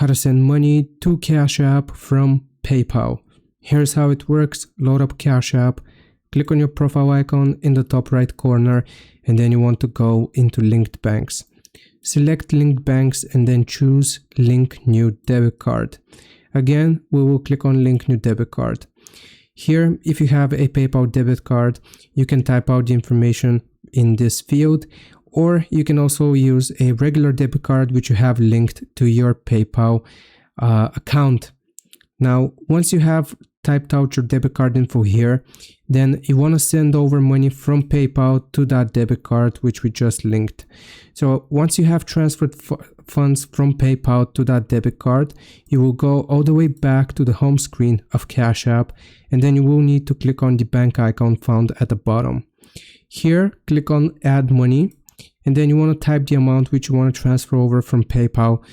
how to send money to Cash App from PayPal. Here's how it works. Load up Cash App, click on your profile icon in the top right corner, and then you want to go into linked banks. Select linked banks and then choose link new debit card. Again, we will click on link new debit card. Here, if you have a PayPal debit card, you can type out the information in this field, or you can also use a regular debit card which you have linked to your PayPal account. Now, once you have typed out your debit card info here, then you want to send over money from PayPal to that debit card which we just linked. So once you have transferred funds from PayPal to that debit card, you will go all the way back to the home screen of Cash App, and then you will need to click on the bank icon found at the bottom. Here, click on Add Money, and then you want to type the amount which you want to transfer over from PayPal,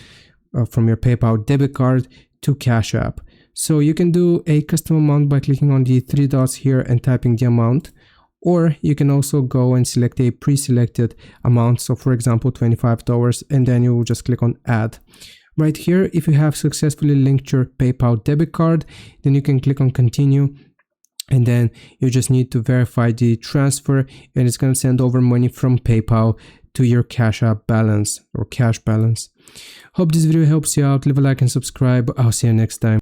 from your PayPal debit card to Cash App. So you can do a custom amount by clicking on the three dots here and typing the amount, or you can also go and select a pre-selected amount. So for example, $25, and then you will just click on Add. Right here, if you have successfully linked your PayPal debit card, then you can click on Continue. And then you just need to verify the transfer, and it's going to send over money from PayPal to your Cash App balance or cash balance. Hope this video helps you out. Leave a like and subscribe. I'll see you next time.